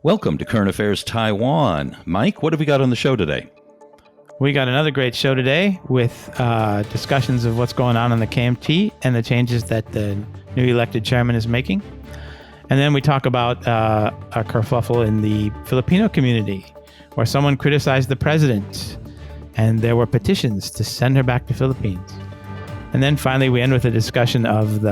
Welcome to Current Affairs Taiwan. Mike, what have we got on the show today? We got another great show today with discussions of what's going on in the KMT and the changes that the new elected chairman is making. And then we talk about a kerfuffle in the Filipino community where someone criticized the president and there were petitions to send her back to Philippines. And then finally, we end with a discussion of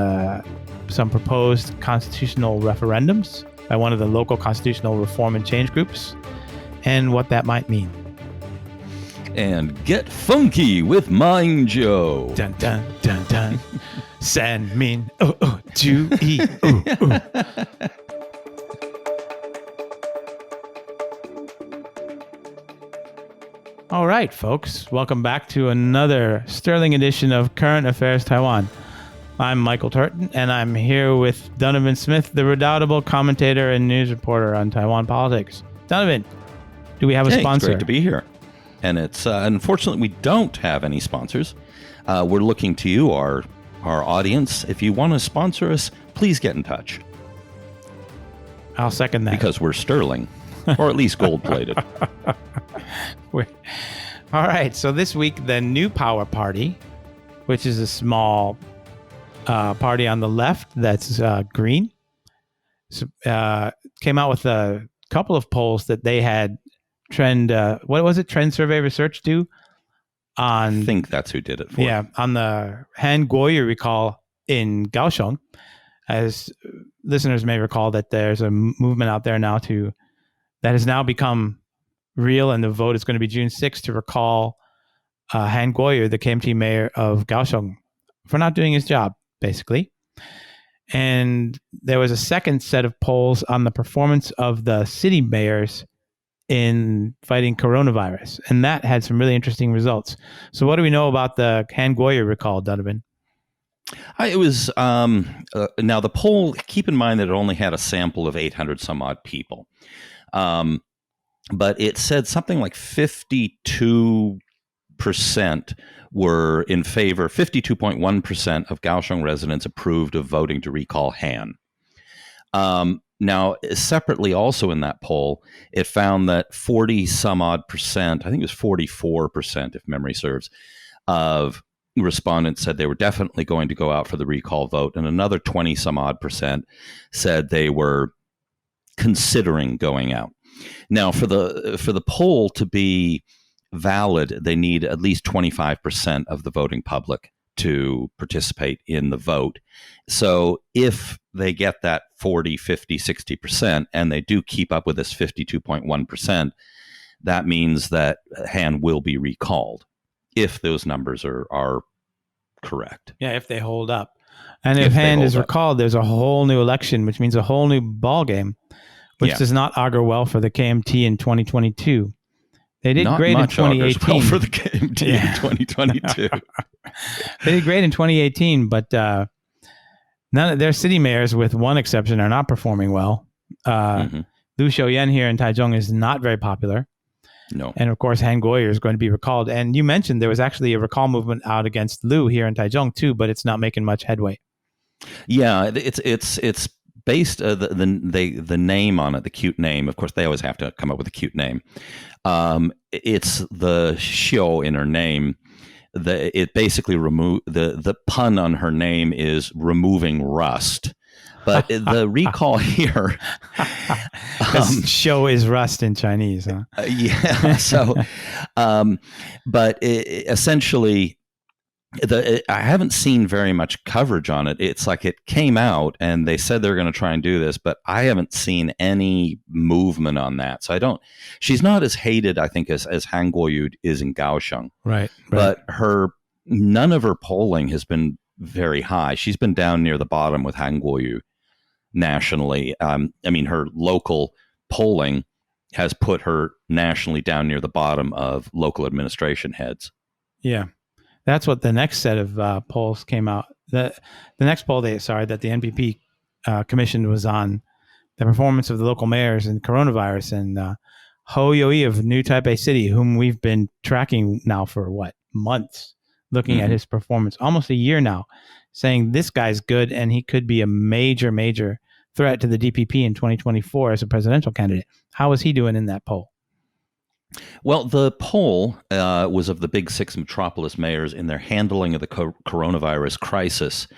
some proposed constitutional referendums by one of the local constitutional reform and change groups and what that might mean. And get funky with Mind Joe. Dun, dun, dun, dun. San Min, Ju-yi, All right, folks. Welcome back to another sterling edition of Current Affairs Taiwan. I'm Michael Turton, and I'm here with Donovan Smith, the redoubtable commentator and news reporter on Taiwan politics. Donovan, do we have a sponsor? It's great to be here. And it's unfortunately, we don't have any sponsors. We're looking to you, our audience. If you want to sponsor us, please get in touch. I'll second that. Because we're sterling, or at least gold-plated. All right, so this week, the New Power Party, which is a small party on the left that's green, came out with a couple of polls that they had Trend Survey Research do on... I think that's who did it for Yeah, on the Han Kuo-yu recall in Kaohsiung. As listeners may recall, that there's a movement out there now that has now become real, and the vote is going to be June 6th to recall Han Kuo-yu, the KMT mayor of Kaohsiung, for not doing his job, basically. And there was a second set of polls on the performance of the city mayors in fighting coronavirus, and that had some really interesting results. So what do we know about the Han Kuo-yu recall, Donovan? It was now the poll, keep in mind that it only had a sample of 800 some odd people. But it said something like 52% were in favor, 52.1% of Kaohsiung residents approved of voting to recall Han. Now, separately also in that poll, it found that 40 some odd percent, I think it was 44%, if memory serves, of respondents said they were definitely going to go out for the recall vote, and another 20 some odd percent said they were considering going out. Now, for the poll to be valid, they need at least 25% of the voting public to participate in the vote. So if they get that 40, 50, 60%, and they do keep up with this 52.1%, that means that Han will be recalled if those numbers are correct. Yeah, if they hold up. And if Han is recalled, there's a whole new election, which means a whole new ball game, which does not augur well for the KMT in 2022. They did great in 2018. Well for the KMT in 2022. They did great in 2018, but none of their city mayors, with one exception, are not performing well. Liu Xiaoyan here in Taichung is not very popular. No. And of course, Han Kuo-yu is going to be recalled. And you mentioned there was actually a recall movement out against Liu here in Taichung too, but it's not making much headway. Yeah, it's based the name on it, the cute name. Of course, they always have to come up with a cute name. It's the Xiu in her name. It basically the pun on her name is removing rust. But the recall here, show is rust in Chinese, huh? Yeah. So, but essentially, I haven't seen very much coverage on it. It's like it came out and they said they're going to try and do this, but I haven't seen any movement on that. So she's not as hated, I think, as Han Kuo-yu is in Kaohsiung. Right. But none of her polling has been very high. She's been down near the bottom with Han Kuo-yu nationally. Her local polling has put her nationally down near the bottom of local administration heads. Yeah. That's what the next set of polls came out. The next poll that the NPP commissioned was on the performance of the local mayors in coronavirus. And Hou You-yi of New Taipei City, whom we've been tracking now for months, looking at his performance, almost a year now, saying this guy's good and he could be a major, major threat to the DPP in 2024 as a presidential candidate. How was he doing in that poll? Well, the poll was of the big six metropolis mayors in their handling of the coronavirus crisis.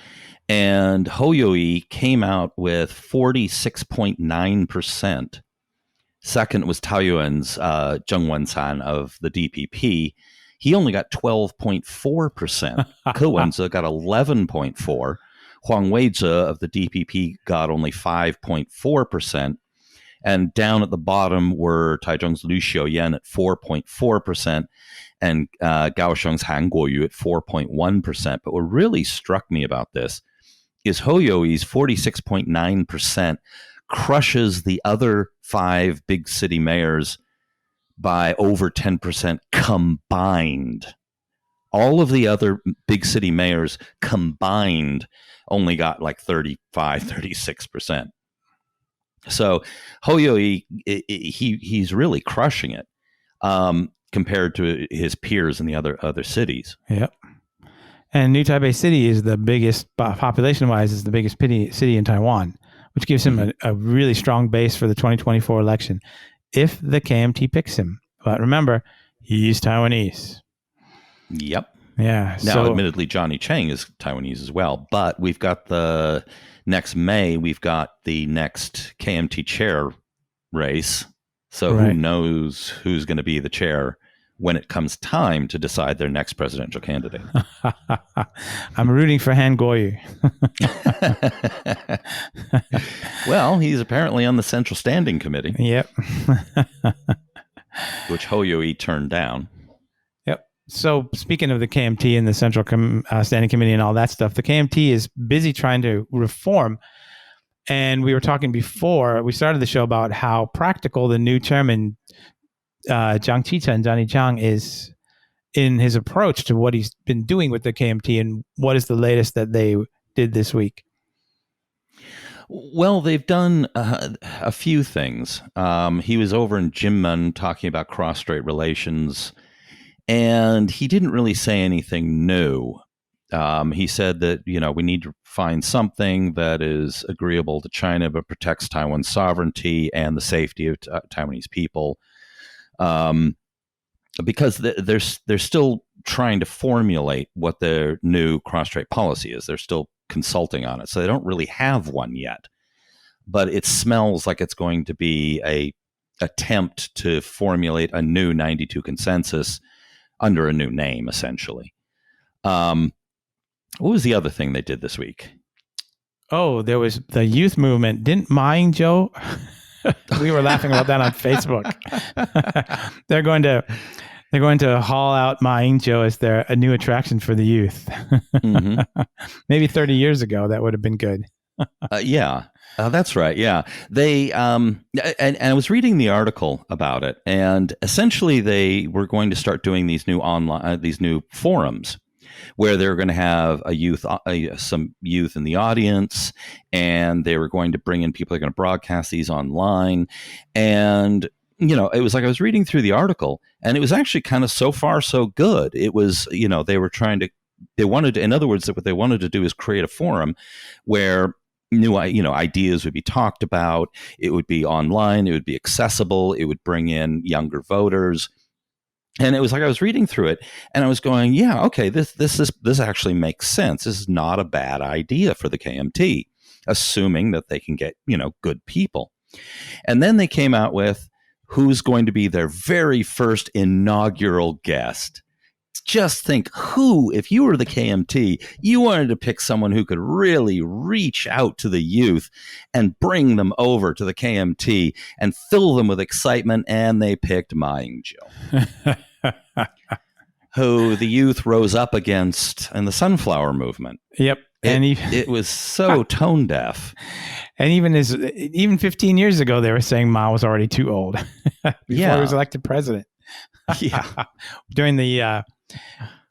And Hou You-yi came out with 46.9%. Second was Taoyuan's Zheng Wensan of the DPP. He only got 12.4%. Ke Wen-je got 11.4%. Huang Wei-je of the DPP got only 5.4%. And down at the bottom were Taichung's Liu Xiaoyan at 4.4% and Kaohsiung's Han Guoyu at 4.1%. But what really struck me about this is Hou You-yi's 46.9% crushes the other five big city mayors by over 10% combined. All of the other big city mayors combined only got like 35, 36%. So Hou You-yi, he's really crushing it compared to his peers in the other cities. Yep. And New Taipei City is the biggest, population-wise, is the biggest city in Taiwan, which gives him a really strong base for the 2024 election if the KMT picks him. But remember, he's Taiwanese. Yep. Yeah. Now, admittedly, Johnny Chang is Taiwanese as well, but we've got next May, we've got the next KMT chair race. So Who knows who's going to be the chair when it comes time to decide their next presidential candidate. I'm rooting for Han Guoyu. Well, he's apparently on the Central Standing Committee. Yep. Which Hou You-yi turned down. Yep. So speaking of the KMT and the Central Standing Committee and all that stuff, the KMT is busy trying to reform. And we were talking before we started the show about how practical the new chairman, Jiang Qichen, Johnny Chiang, is in his approach to what he's been doing with the KMT, and what is the latest that they did this week? Well, they've done a few things. He was over in Jinmen talking about cross-strait relations, and he didn't really say anything new. He said that, we need to find something that is agreeable to China but protects Taiwan's sovereignty and the safety of Taiwanese people. Because they're still trying to formulate what their new cross-strait policy is. They're still consulting on it, so they don't really have one yet. But it smells like it's going to be a attempt to formulate a new 92 consensus under a new name, essentially. What was the other thing they did this week? Oh, there was the youth movement. Didn't Ma Ying-jeou? We were laughing about that on Facebook. They're going to haul out Ma Ying-jeou as a new attraction for the youth. Mm-hmm. Maybe 30 years ago, that would have been good. Yeah, that's right. Yeah, they and I was reading the article about it, and essentially they were going to start doing these new forums where they're going to have some youth in the audience, and they were going to bring in people that are going to broadcast these online. And, it was like I was reading through the article, and it was actually kind of so far so good. It was, in other words, what they wanted to do is create a forum where new, ideas would be talked about. It would be online. It would be accessible. It would bring in younger voters. And it was like I was reading through it, and I was going, "Yeah, okay, this actually makes sense. This is not a bad idea for the KMT, assuming that they can get good people." And then they came out with who's going to be their very first inaugural guest. Just think, if you were the KMT, you wanted to pick someone who could really reach out to the youth and bring them over to the KMT and fill them with excitement, and they picked Ma Ying-jeou, who the youth rose up against in the Sunflower Movement. Yep. It was so tone deaf. And even 15 years ago, they were saying Ma was already too old before he was elected president. Yeah. During the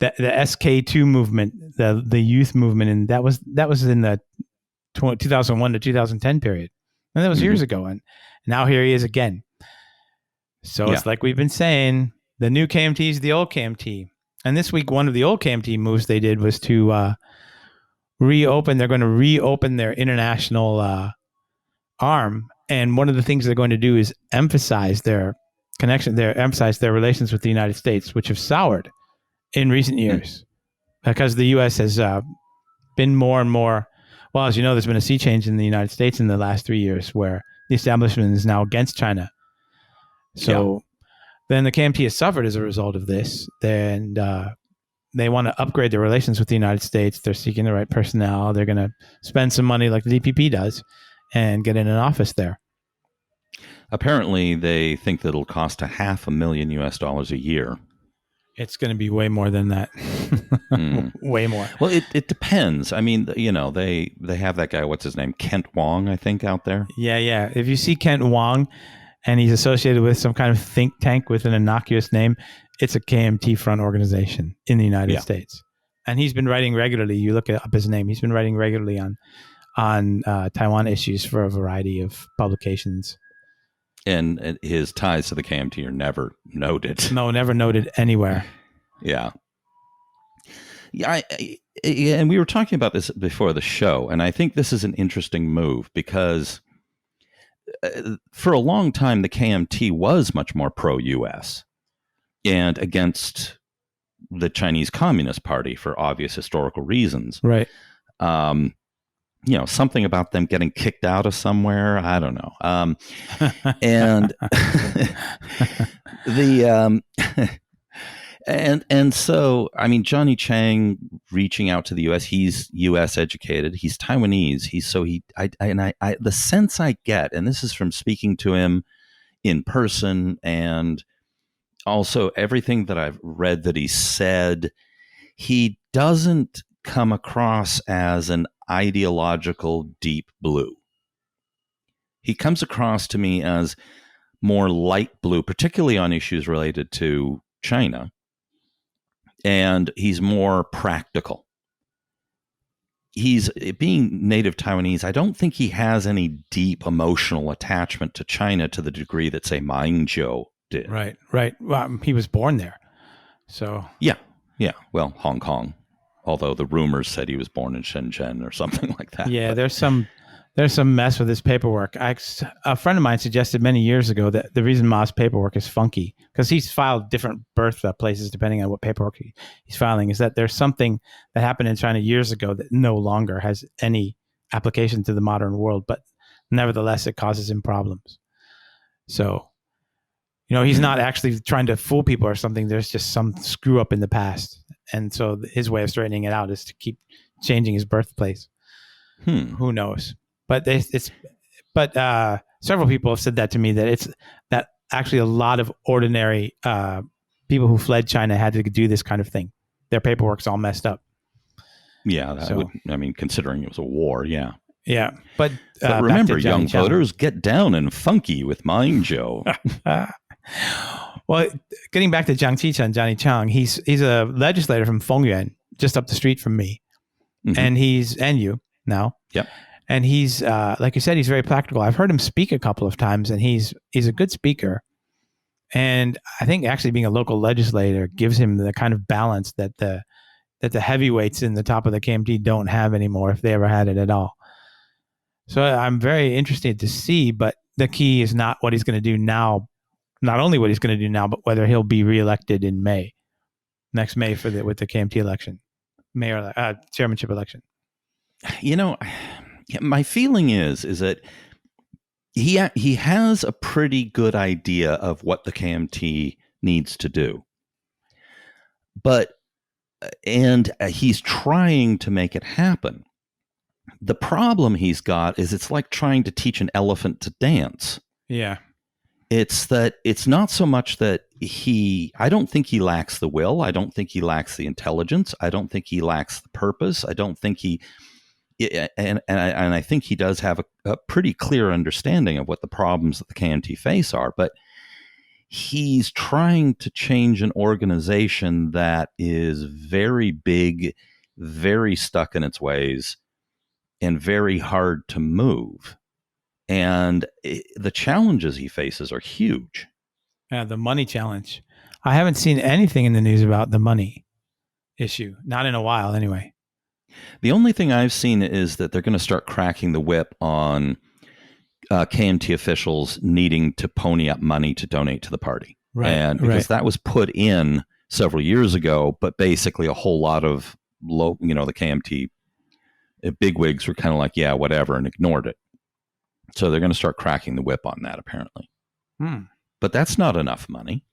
SK2 movement, the youth movement, and that was in the 2001 to 2010 period, and that was years ago. And now here he is again. So it's like we've been saying, the new KMT is the old KMT. And this week, one of the old KMT moves they did was to reopen. They're going to reopen their international arm. And one of the things they're going to do is emphasize their emphasize their relations with the United States, which have soured in recent years because the U.S. has been more and more. Well, as you know, there's been a sea change in the United States in the last 3 years where the establishment is now against China. So then the KMT has suffered as a result of this. Then they want to upgrade their relations with the United States. They're seeking the right personnel. They're going to spend some money like the DPP does and get in an office there. Apparently, they think that it'll cost $500,000 US a year. It's going to be way more than that. Way more. Well, it depends. I mean, you know, they have that guy, what's his name? Kent Wong, I think, out there. Yeah. If you see Kent Wong and he's associated with some kind of think tank with an innocuous name, it's a KMT front organization in the United States. And he's been writing regularly. You look up his name. He's been writing regularly on Taiwan issues for a variety of publications. And his ties to the KMT are never noted. No, never noted anywhere. Yeah. And we were talking about this before the show, and I think this is an interesting move because for a long time, the KMT was much more pro-U.S. and against the Chinese Communist Party for obvious historical reasons. Right. You know, something about them getting kicked out of somewhere. I don't know. And and so, I mean, Johnny Chang reaching out to the U.S. He's U.S. educated. He's Taiwanese. The sense I get, and this is from speaking to him in person, and also everything that I've read that he said, he doesn't come across as an ideological deep blue. He comes across to me as more light blue, particularly on issues related to China. And he's more practical. He's being native Taiwanese. I don't think he has any deep emotional attachment to China to the degree that, say, Ma Ying-jeou did. Right. Well, he was born there. So yeah. Well, Hong Kong. Although the rumors said he was born in Shenzhen or something like that. Yeah, there's some mess with his paperwork. A friend of mine suggested many years ago that the reason Ma's paperwork is funky, because he's filed different birth places depending on what paperwork he's filing, is that there's something that happened in China years ago that no longer has any application to the modern world, but nevertheless it causes him problems. So, you know, he's not actually trying to fool people or something. There's just some screw up in the past. And so his way of straightening it out is to keep changing his birthplace. Who knows? But several people have said that to me, that actually a lot of ordinary people who fled China had to do this kind of thing. Their paperwork's all messed up. Yeah, considering it was a war, yeah. Yeah, but remember, young voters, get down and funky with Ma Ying-jeou. Well, getting back to Jiang Qichen, Johnny Chang, he's a legislator from Fongyuan, just up the street from me, and he's NU now. Yep. And he's like you said, he's very practical. I've heard him speak a couple of times, and he's a good speaker. And I think actually being a local legislator gives him the kind of balance that the heavyweights in the top of the KMT don't have anymore, if they ever had it at all. So I'm very interested to see, but the key is not what he's going to do now. Not only what he's going to do now, but whether he'll be reelected in next May with the KMT election, chairmanship election. You know, my feeling is that he has a pretty good idea of what the KMT needs to do, and he's trying to make it happen. The problem he's got is it's like trying to teach an elephant to dance. Yeah. It's that it's not so much that I don't think he lacks the will. I don't think he lacks the intelligence. I don't think he lacks the purpose. I don't think and I think he does have a pretty clear understanding of what the problems that the KMT face are, but he's trying to change an organization that is very big, very stuck in its ways, and very hard to move. And the challenges he faces are huge. Yeah, the money challenge. I haven't seen anything in the news about the money issue. Not in a while, anyway. The only thing I've seen is that they're going to start cracking the whip on KMT officials needing to pony up money to donate to the party. Right. And because that was put in several years ago, but basically a whole lot of the KMT bigwigs were kind of like, yeah, whatever, and ignored it. So they're going to start cracking the whip on that, apparently. But that's not enough money.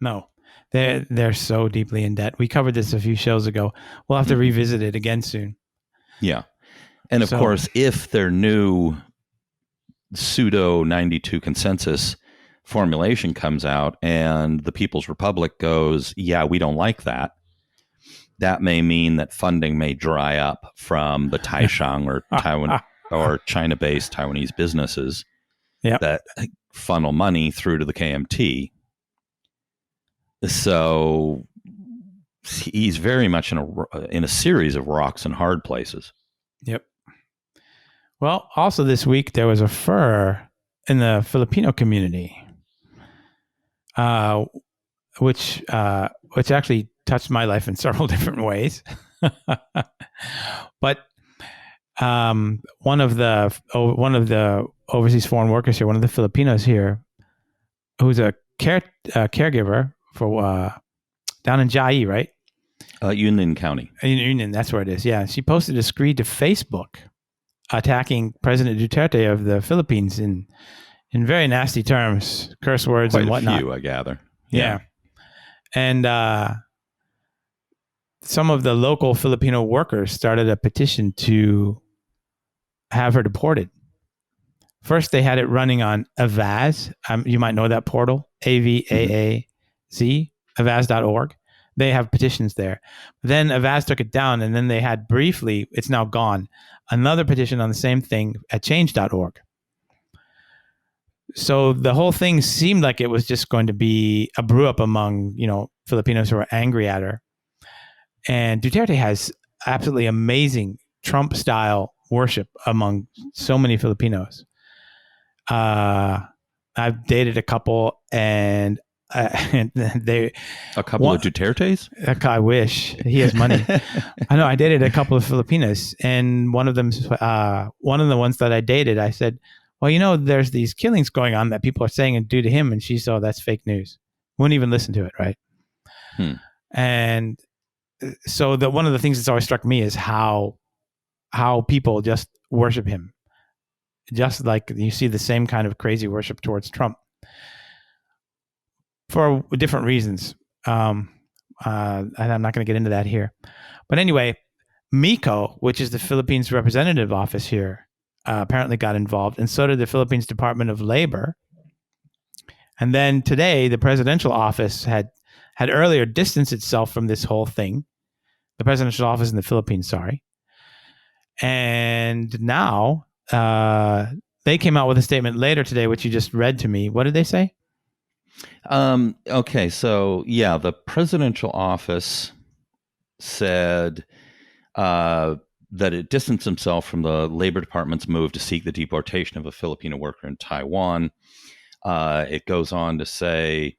No, they're so deeply in debt. We covered this a few shows ago. We'll have to revisit it again soon. Yeah. And of course, if their new pseudo 92 consensus formulation comes out and the People's Republic goes, yeah, we don't like that, that may mean that funding may dry up from the Taishang or Taiwan or China-based Taiwanese businesses that funnel money through to the KMT. So he's very much in a series of rocks and hard places. Yep. Well, also this week there was a furor in the Filipino community, which actually touched my life in several different ways. But one of the overseas foreign workers here, one of the Filipinos here, who's a caregiver for down in Tsai, right? Yunlin County. Yunlin, that's where it is. Yeah, she posted a screed to Facebook attacking President Duterte of the Philippines in very nasty terms, curse words and whatnot. Quite a few, I gather. Yeah. And some of the local Filipino workers started a petition to have her deported. First, they had it running on Avaz. You might know that portal, AVAAZ, Avaz.org. They have petitions there. Then Avaz took it down, and then they had briefly, it's now gone, another petition on the same thing at change.org. So the whole thing seemed like it was just going to be a brew up among, Filipinos who were angry at her. And Duterte has absolutely amazing Trump-style worship among so many Filipinos. I've dated a couple, and they a couple of Dutertes. I wish he has money. I know. I dated a couple of Filipinas, and one of the ones that I dated, I said, "Well, there's these killings going on that people are saying are due to him," and she said, "Oh, that's fake news." Wouldn't even listen to it, right? And so one of the things that's always struck me is how people just worship him, just like you see the same kind of crazy worship towards Trump for different reasons. And I'm not going to get into that here. But anyway, MICO, which is the Philippines representative office here, apparently got involved, and so did the Philippines Department of Labor. And then today, the presidential office had earlier distanced itself from this whole thing. The presidential office in the Philippines, sorry. And now they came out with a statement later today, which you just read to me. What did they say? Okay, so the presidential office said that it distanced himself from the Labor Department's move to seek the deportation of a Filipino worker in Taiwan. It goes on to say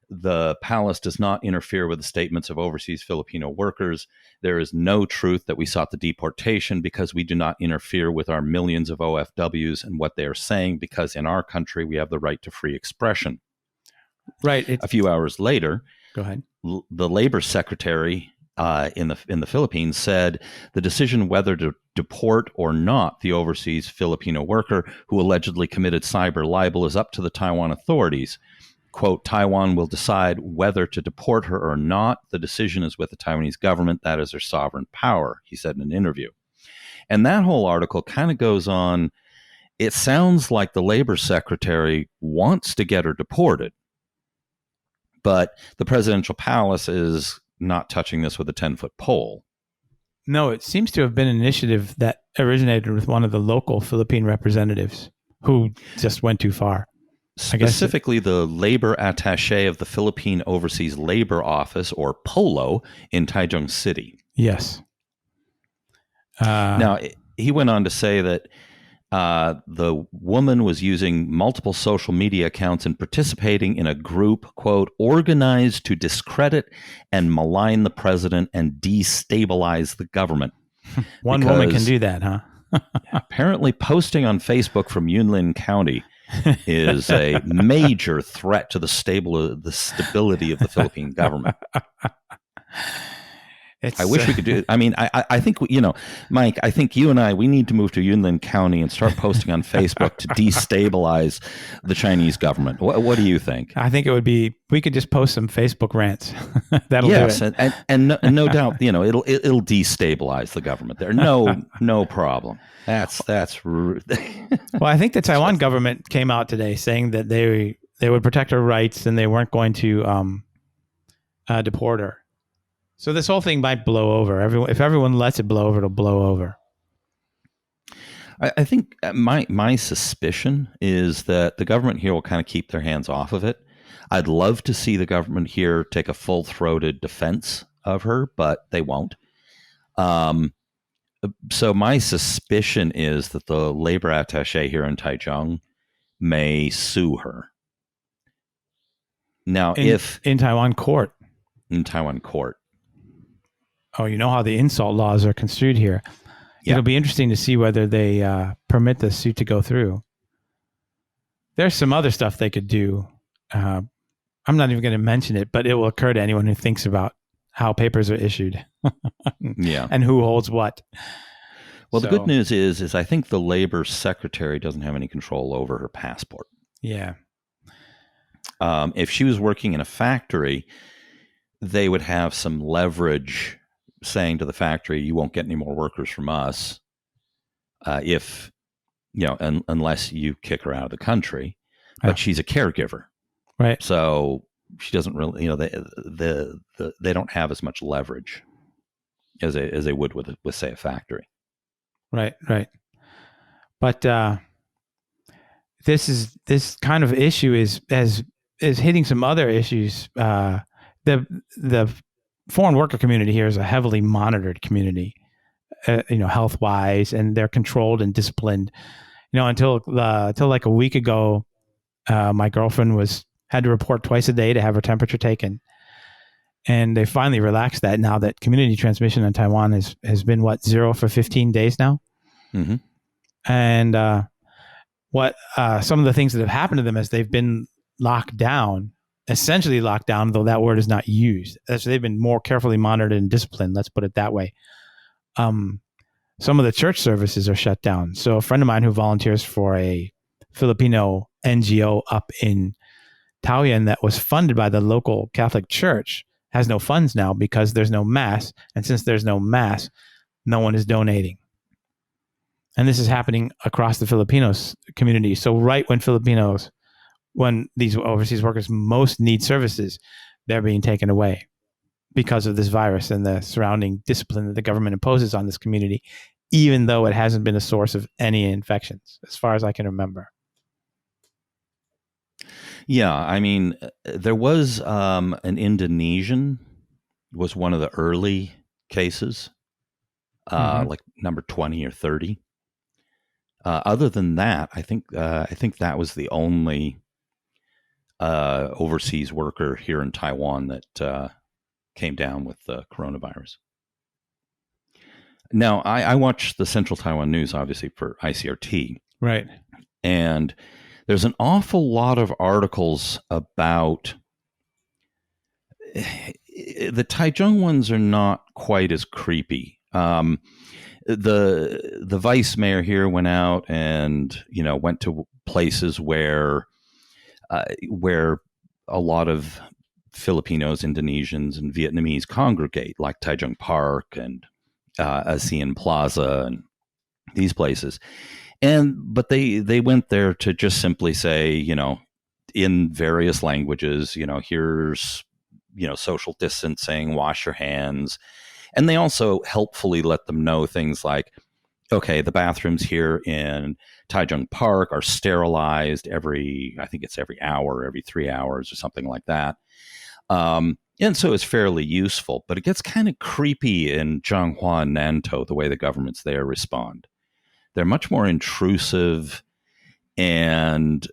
the palace does not interfere with the statements of overseas Filipino workers. There is no truth that we sought the deportation because we do not interfere with our millions of OFWs and what they are saying, because in our country we have the right to free expression. Right. A few hours later, go ahead. The labor secretary in the Philippines said the decision whether to deport or not the overseas Filipino worker who allegedly committed cyber libel is up to the Taiwan authorities. Quote, Taiwan will decide whether to deport her or not. The decision is with the Taiwanese government. That is their sovereign power, he said in an interview. And that whole article kind of goes on. It sounds like the labor secretary wants to get her deported, but the presidential palace is not touching this with a 10-foot pole. No, it seems to have been an initiative that originated with one of the local Philippine representatives who just went too far. Specifically, the labor attaché of the Philippine Overseas Labor Office, or POLO, in Taichung City. Yes. Now, he went on to say that the woman was using multiple social media accounts and participating in a group, quote, organized to discredit and malign the president and destabilize the government. One woman can do that, huh? Apparently, posting on Facebook from Yunlin County is a major threat to the stability of the Philippine government. I wish we could do it. I mean, I think, Mike, I think you and we need to move to Yunlin County and start posting on Facebook to destabilize the Chinese government. What do you think? I think it would be, we could just post some Facebook rants. That'll do it. And no doubt, it'll destabilize the government there. No problem. That's Well, I think the Taiwan government came out today saying that they would protect her rights and they weren't going to deport her. So this whole thing might blow over. If everyone lets it blow over, it'll blow over. I think my suspicion is that the government here will kind of keep their hands off of it. I'd love to see the government here take a full-throated defense of her, but they won't. So my suspicion is that the labor attaché here in Taichung may sue her. Now, in Taiwan court. In Taiwan court. Oh, you know how the insult laws are construed here. Yeah. It'll be interesting to see whether they permit the suit to go through. There's some other stuff they could do. I'm not even going to mention it, but it will occur to anyone who thinks about how papers are issued. Yeah. And who holds what. Well, the good news is I think the labor secretary doesn't have any control over her passport. Yeah. If she was working in a factory, they would have some leverage saying to the factory, you won't get any more workers from us if, unless you kick her out of the country. But she's a caregiver. Right. So she doesn't really, they don't have as much leverage as they would with say, a factory. Right. But this kind of issue is hitting some other issues. The foreign worker community here is a heavily monitored community, health wise, and they're controlled and disciplined. Until like a week ago, my girlfriend had to report twice a day to have her temperature taken, and they finally relaxed that. Now that community transmission in Taiwan has been 0 for 15 days now, mm-hmm. And some of the things that have happened to them as they've been essentially locked down, though that word is not used. So they've been more carefully monitored and disciplined. Let's put it that way. Some of the church services are shut down. So a friend of mine who volunteers for a Filipino NGO up in Taoyuan that was funded by the local Catholic Church has no funds now because there's no mass. And since there's no mass, no one is donating. And this is happening across the Filipinos community. So right when these overseas workers most need services, they're being taken away because of this virus and the surrounding discipline that the government imposes on this community, even though it hasn't been a source of any infections, as far as I can remember. Yeah, I mean, there was an Indonesian was one of the early cases, like number 20 or 30. Other than that, I think that was the only overseas worker here in Taiwan that came down with the coronavirus. Now, I watch the Central Taiwan News, obviously, for ICRT. Right. And there's an awful lot of articles about the Taichung ones are not quite as creepy. The vice mayor here went out and, went to places where a lot of Filipinos, Indonesians, and Vietnamese congregate, like Taichung Park and ASEAN Plaza and these places. But they went there to just simply say, in various languages, here's, social distancing, wash your hands. And they also helpfully let them know things like, okay, the bathrooms here in Taichung Park are sterilized every hour, every 3 hours or something like that. And so it's fairly useful, but it gets kind of creepy in Zhanghua and Nantou, the way the governments there respond. They're much more intrusive, and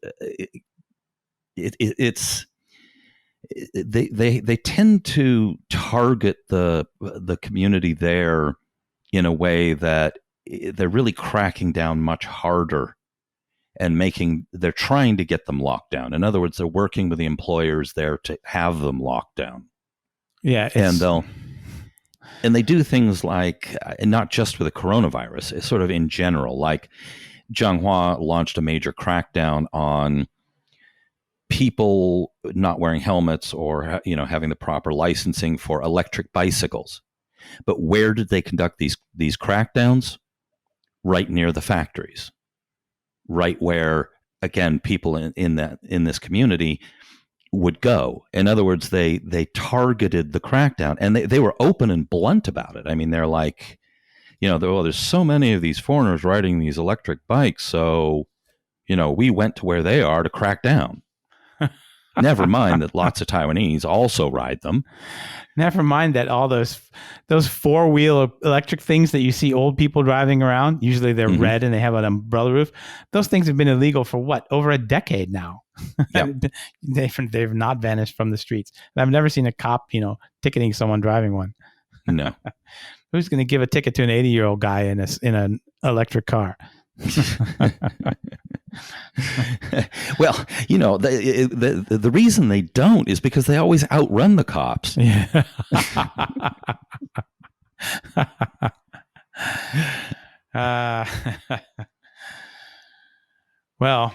they tend to target the community there in a way that they're really cracking down much harder and they're trying to get them locked down. In other words, they're working with the employers there to have them locked down. Yeah. And they do things like, and not just with the coronavirus, it's sort of in general, like Zhanghua launched a major crackdown on people not wearing helmets or, having the proper licensing for electric bicycles. But where did they conduct these crackdowns? Right near the factories, right where, again, people in this community would go. In other words, they targeted the crackdown, and they were open and blunt about it. I mean, they're like, there's so many of these foreigners riding these electric bikes, so, we went to where they are to crack down. Never mind that lots of Taiwanese also ride them. Never mind that all those four-wheel electric things that you see old people driving around, usually they're red and they have an umbrella roof. Those things have been illegal for over a decade now. Yep. They've not vanished from the streets. And I've never seen a cop, ticketing someone driving one. No. Who's going to give a ticket to an 80-year-old guy in an electric car? Well, the reason they don't is because they always outrun the cops. Yeah. Well,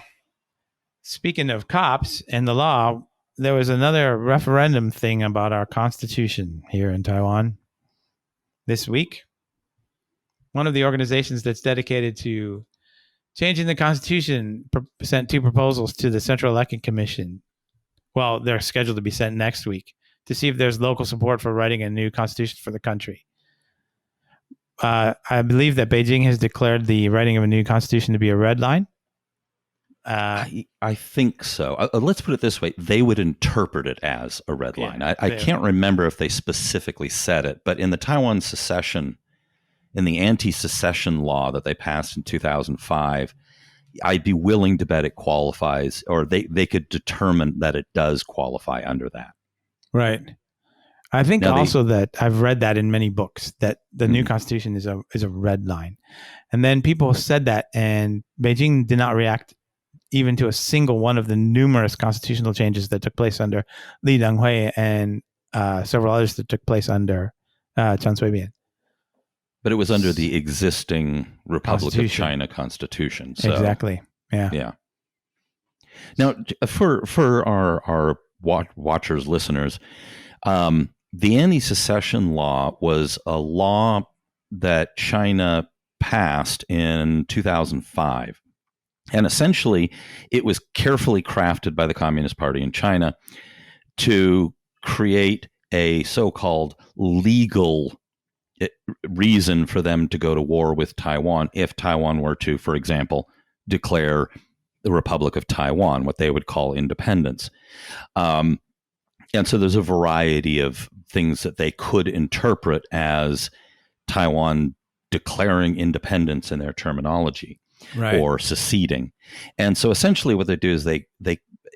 speaking of cops and the law, there was another referendum thing about our constitution here in Taiwan this week. One of the organizations that's dedicated to changing the Constitution sent 2 proposals to the Central Election Commission. Well, they're scheduled to be sent next week to see if there's local support for writing a new constitution for the country. I believe that Beijing has declared the writing of a new constitution to be a red line. I think so. Let's put it this way. They would interpret it as a red line. I can't remember if they specifically said it, but in the Taiwan secession, in the anti-secession law that they passed in 2005, I'd be willing to bet it qualifies, or they could determine that it does qualify under that. Right. I think that I've read that in many books that the new constitution is a red line. And then people said that, and Beijing did not react even to a single one of the numerous constitutional changes that took place under Li Denghui and several others that took place under Chen Shui-bian. But it was under the existing Republic of China Constitution. So, exactly. Yeah. Yeah. Now, for our watchers, listeners, the anti-secession law was a law that China passed in 2005. And essentially, it was carefully crafted by the Communist Party in China to create a so-called legal reason for them to go to war with Taiwan if Taiwan were to, for example, declare the Republic of Taiwan, what they would call independence. And so there's a variety of things that they could interpret as Taiwan declaring independence in their terminology, right, or seceding. And so essentially what they do is they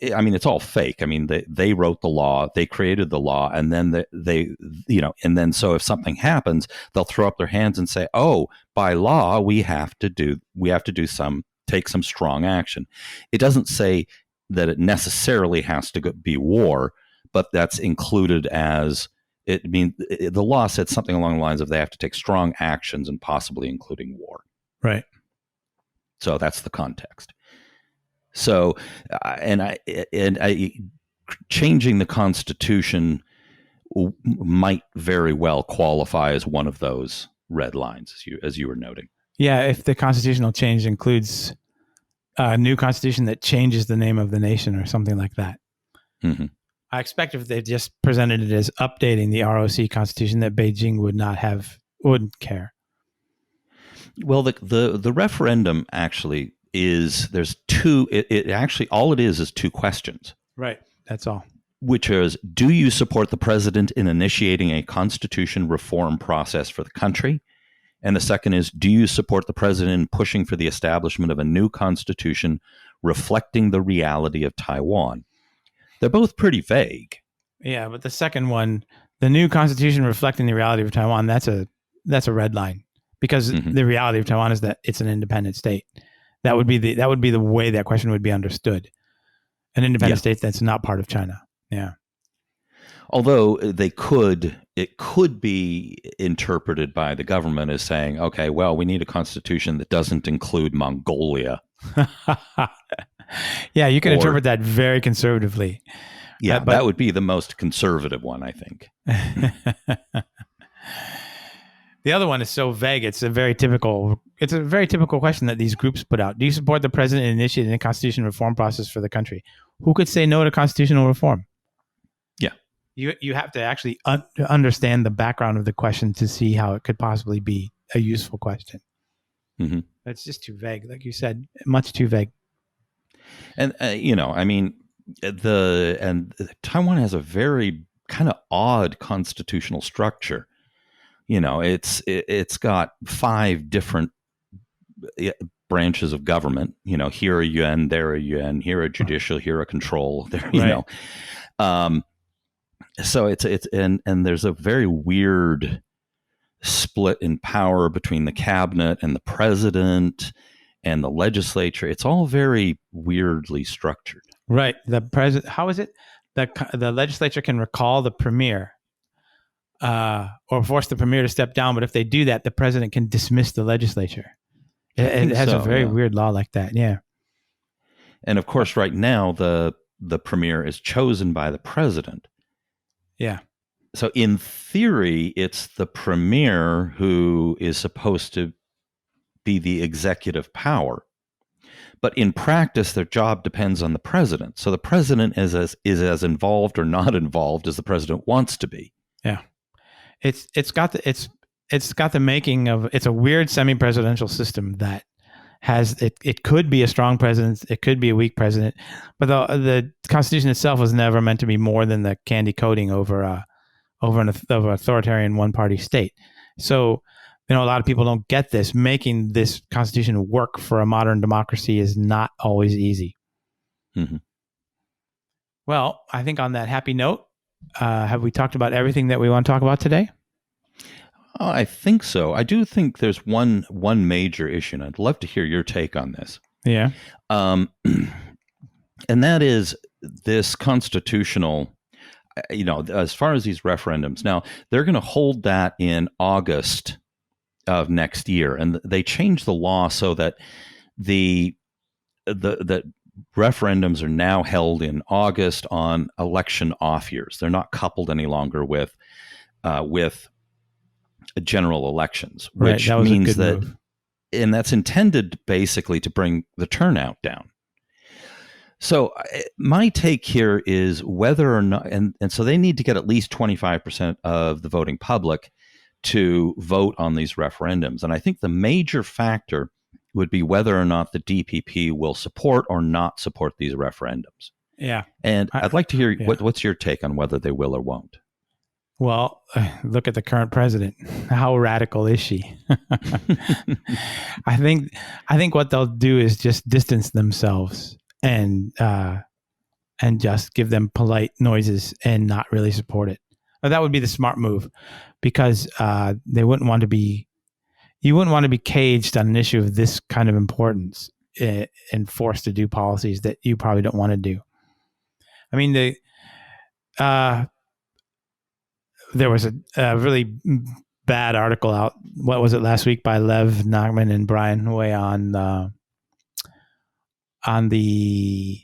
it's all fake. I mean, they wrote the law, they created the law, and then and then so if something happens, they'll throw up their hands and say, "Oh, by law, we have to take some strong action." It doesn't say that it necessarily has to be war, but that's included as it. I mean, the law said something along the lines of they have to take strong actions and possibly including war. Right. So that's the context. So, changing the Constitution might very well qualify as one of those red lines, as you were noting. Yeah, if the constitutional change includes a new constitution that changes the name of the nation or something like that. Mm-hmm. I expect if they just presented it as updating the ROC constitution, that Beijing wouldn't care. Well, the referendum actually there's two. It actually all it is 2 questions. Right. That's all. Which is, do you support the president in initiating a constitution reform process for the country? And the second is, do you support the president in pushing for the establishment of a new constitution reflecting the reality of Taiwan? They're both pretty vague. Yeah, but the second one, the new constitution reflecting the reality of Taiwan, that's a red line. because the reality of Taiwan is that it's an independent state. That would be the way that question would be understood. An independent state that's not part of China. Yeah. Although it could be interpreted by the government as saying, okay, well, we need a constitution that doesn't include Mongolia. Yeah, you can interpret that very conservatively. Yeah, but that would be the most conservative one, I think. The other one is so vague. It's a very typical question that these groups put out. Do you support the president in initiating a constitution reform process for the country? Who could say no to constitutional reform? Yeah. You have to actually understand the background of the question to see how it could possibly be a useful question. Mm-hmm. It's just too vague, like you said, much too vague. And I mean, Taiwan has a very kind of odd constitutional structure. It's got 5 different branches of government. Here a yuan, there a yuan, here a judicial, here a control. There, so it's and there's a very weird split in power between the cabinet and the president and the legislature. It's all very weirdly structured. Right. The president. How is it that the legislature can recall the premier, or force the premier to step down? But if they do that, the president can dismiss the legislature. It has a very weird law like that. Yeah. And of course, right now the premier is chosen by the president. Yeah. So in theory, it's the premier who is supposed to be the executive power. But in practice, their job depends on the president. So the president is as involved or not involved as the president wants to be. Yeah. It's got the making of, it's a weird semi-presidential system that has it could be a strong president, it could be a weak president, but the Constitution itself was never meant to be more than the candy coating over an authoritarian one-party state. So, a lot of people don't get this. Making this Constitution work for a modern democracy is not always easy. Mm-hmm. Well, I think on that happy note, have we talked about everything that we want to talk about today? I think so. I do think there's one major issue, and I'd love to hear your take on this. Yeah. And that is this constitutional, as far as these referendums. Now, they're going to hold that in August of next year, and they changed the law so that the referendums are now held in August on election off years. They're not coupled any longer with general elections, which means that move. And that's intended basically to bring the turnout down. So my take here is whether or not, and so they need to get at least 25% of the voting public to vote on these referendums. And I think the major factor would be whether or not the DPP will support or not support these referendums. Yeah. And I'd like to hear what's your take on whether they will or won't. Well, look at the current president. How radical is she? I think what they'll do is just distance themselves and just give them polite noises and not really support it. That would be the smart move, because you wouldn't want to be caged on an issue of this kind of importance and forced to do policies that you probably don't want to do. I mean, there was a really bad article out. What was it, last week, by Lev Nachman and Brian Hui on the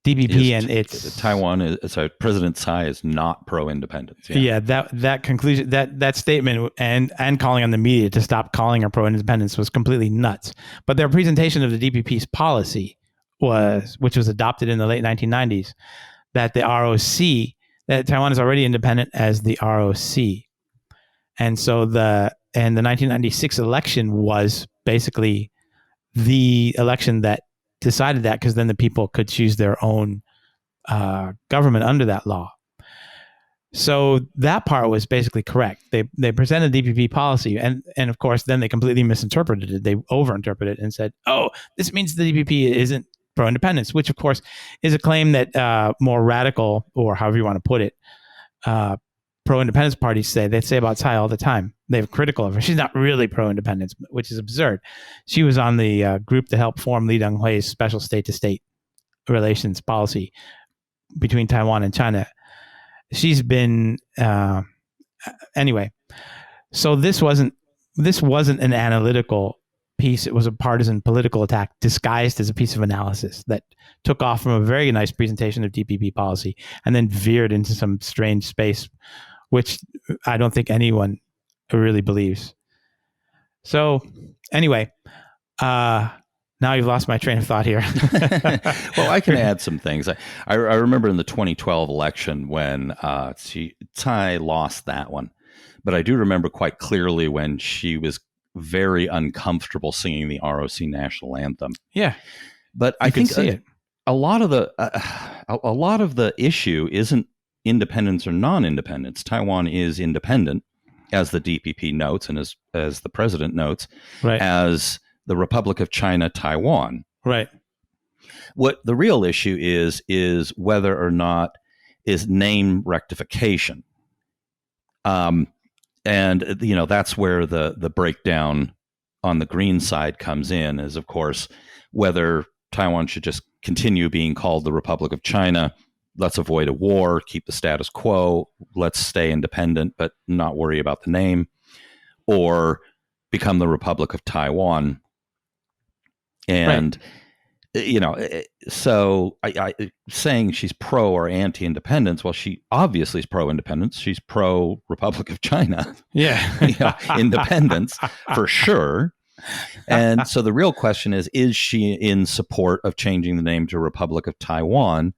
DPP and its Taiwan. President Tsai is not pro-independence. Yeah, that conclusion, that statement, and calling on the media to stop calling her pro-independence was completely nuts. But their presentation of the DPP's policy which was adopted in the late 1990s, that the ROC, that Taiwan is already independent as the ROC. And so the 1996 election was basically the election that decided that, because then the people could choose their own government under that law. So that part was basically correct. They presented DPP policy, and of course then they completely misinterpreted it. They overinterpreted it and said, "Oh, this means the DPP isn't pro-independence," which of course is a claim that more radical, or however you want to put it, pro-independence parties say. They say about Tsai all the time. They're critical of her. She's not really pro-independence, which is absurd. She was on the group to help form Lee Teng-hui's special state-to-state relations policy between Taiwan and China. She's been anyway. So this wasn't an analytical piece. It was a partisan political attack disguised as a piece of analysis that took off from a very nice presentation of DPP policy and then veered into some strange space, which I don't think anyone really believes. So anyway, now you've lost my train of thought here. Well, I can add some things. I remember in the 2012 election when Tsai lost that one, but I do remember quite clearly when she was very uncomfortable singing the ROC national anthem. Yeah, but I think a lot of the issue isn't independence or non-independence. Taiwan is independent, as the DPP notes and as the president notes, right, as the Republic of China, Taiwan. Right. What the real issue is whether or not is name rectification. And, that's where the breakdown on the green side comes in, is, of course, whether Taiwan should just continue being called the Republic of China. Let's avoid a war, keep the status quo. Let's stay independent, but not worry about the name, or become the Republic of Taiwan. And, so I saying she's pro or anti-independence, well, she obviously is pro-independence. She's pro-Republic of China. Yeah. Independence, for sure. And so the real question is she in support of changing the name to Republic of Taiwan?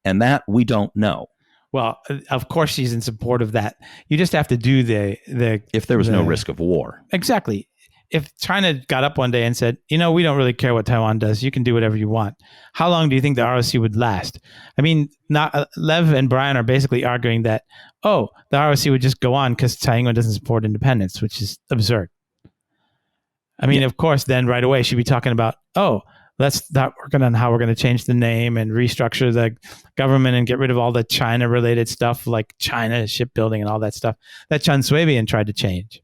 And that we don't know. Well, of course she's in support of that. You just have to do the if there was no risk of war. Exactly. If China got up one day and said, we don't really care what Taiwan does, you can do whatever you want, how long do you think the ROC would last? I mean, Lev and Brian are basically arguing that, the ROC would just go on because Taiwan doesn't support independence, which is absurd. I mean, Of course, then right away she'd be talking about, let's start working on how we're going to change the name and restructure the government and get rid of all the China-related stuff like China shipbuilding and all that stuff that Chen Shui-bian tried to change.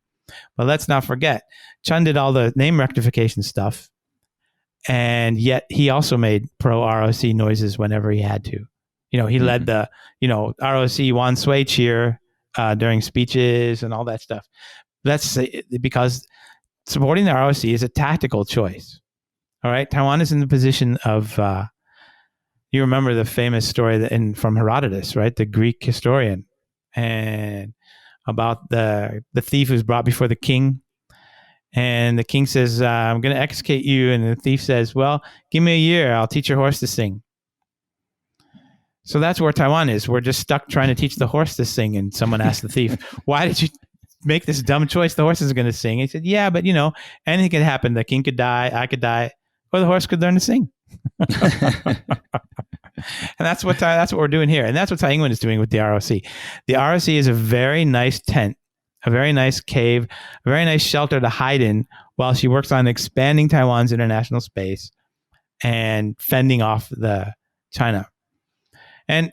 But let's not forget, Chen did all the name rectification stuff, and yet he also made pro-ROC noises whenever he had to. He led the, ROC Wan Sui cheer during speeches and all that stuff. That's because supporting the ROC is a tactical choice. All right, Taiwan is in the position of, you remember the famous story from Herodotus, right? The Greek historian, and about the thief who's brought before the king. And the king says, I'm going to execute you. And the thief says, well, give me a year. I'll teach your horse to sing. So that's where Taiwan is. We're just stuck trying to teach the horse to sing. And someone asked the thief, why did you make this dumb choice? The horse is going to sing. He said, yeah, but anything could happen. The king could die, I could die, or the horse could learn to sing. And that's what we're doing here. And that's what Taiwan is doing with the ROC. The ROC is a very nice tent, a very nice cave, a very nice shelter to hide in while she works on expanding Taiwan's international space and fending off the China. And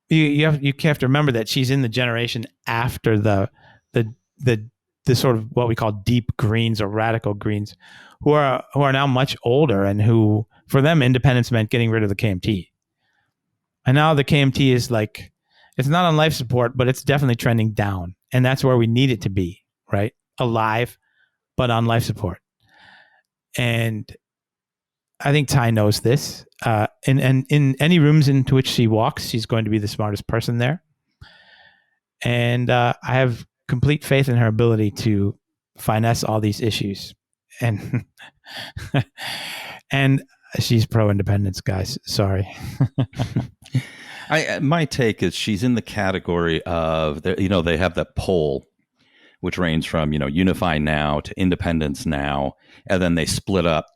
you have to remember that she's in the generation after the sort of what we call deep Greens or radical Greens, who are now much older, and who, for them, independence meant getting rid of the KMT. And now the KMT is like, it's not on life support, but it's definitely trending down. And that's where we need it to be, right? Alive, but on life support. And I think Tsai knows this. And in any rooms into which she walks, she's going to be the smartest person there. And I have complete faith in her ability to finesse all these issues. And and she's pro-independence, guys. Sorry. My take is she's in the category of, they have that poll, which ranges from, unify now to independence now. And then they split up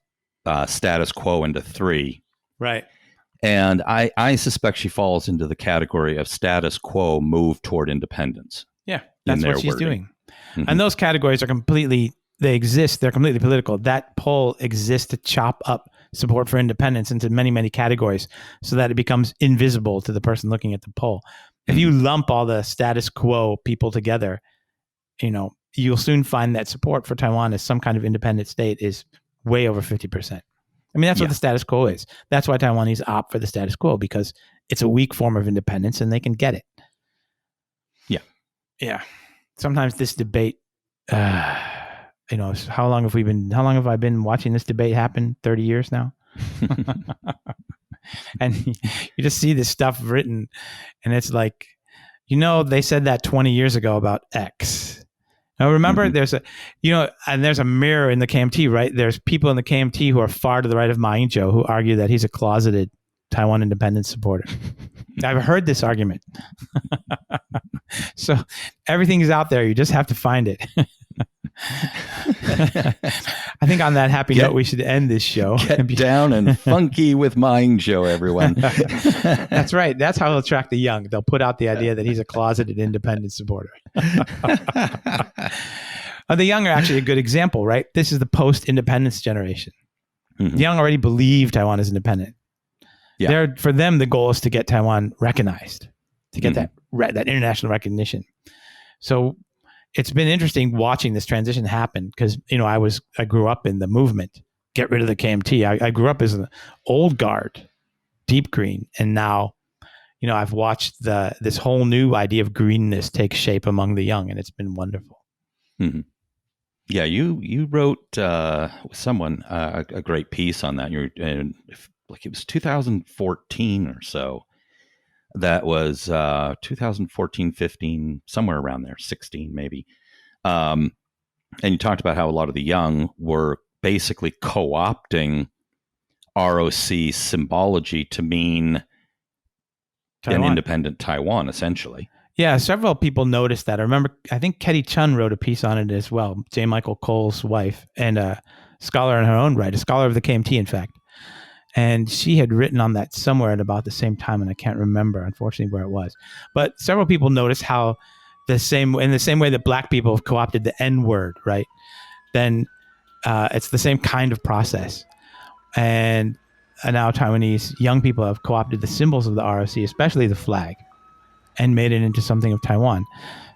status quo into three. Right. And I suspect she falls into the category of status quo move toward independence. Yeah, that's what she's doing. Mm-hmm. And those categories are they exist. They're completely political. That poll exists to chop up support for independence into many, many categories so that it becomes invisible to the person looking at the poll. If you lump all the status quo people together, you'll soon find that support for Taiwan as some kind of independent state is way over 50%. I mean, that's what the status quo is. That's why Taiwanese opt for the status quo, because it's a weak form of independence and they can get it. Yeah. Yeah. Sometimes this debate, how long have I been watching this debate happen? 30 years now. And you just see this stuff written and it's like, they said that 20 years ago about X. Now remember, there's a mirror in the KMT, right? There's people in the KMT who are far to the right of Ma Ying-jeou who argue that he's a closeted Taiwan independence supporter. I've heard this argument. So everything is out there. You just have to find it. I think on that happy note, we should end this show. Get down and funky with Ma Ying-jeou, everyone. That's right. That's how he'll attract the young. They'll put out the idea that he's a closeted independence supporter. The young are actually a good example, right? This is the post-independence generation. The young already believe Taiwan is independent. Yeah. For them, the goal is to get Taiwan recognized, to get that international recognition. So it's been interesting watching this transition happen because, I grew up in the movement, get rid of the KMT. I grew up as an old guard, deep green. And now, I've watched this whole new idea of greenness take shape among the young, and it's been wonderful. Mm-hmm. Yeah, you wrote someone a great piece on that. It was 2014 or so. That was 2014, 15, somewhere around there, 16 maybe. And you talked about how a lot of the young were basically co-opting ROC symbology to mean Taiwan. An independent Taiwan, essentially. Yeah, several people noticed that. I think Ketty Chun wrote a piece on it as well, J. Michael Cole's wife, and a scholar in her own right, a scholar of the KMT, in fact. And she had written on that somewhere at about the same time, and I can't remember, unfortunately, where it was. But several people noticed how in the same way that black people have co-opted the N-word, right? Then it's the same kind of process. And now Taiwanese young people have co-opted the symbols of the ROC, especially the flag, and made it into something of Taiwan.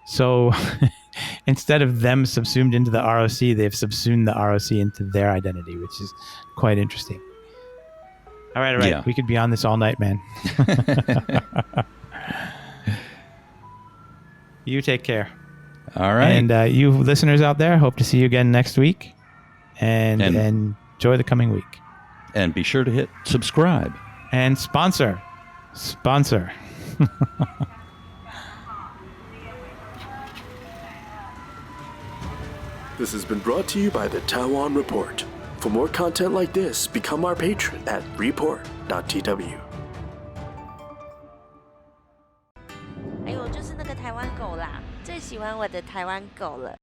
So instead of them subsumed into the ROC, they've subsumed the ROC into their identity, which is quite interesting. All right. Yeah. We could be on this all night, man. You take care. All right. And you listeners out there, hope to see you again next week. And enjoy the coming week. And be sure to hit subscribe. And sponsor. This has been brought to you by the Taiwan Report. For more content like this, become our patron at Report.tw. 哎呦，就是那个台湾狗啦，最喜欢我的台湾狗了。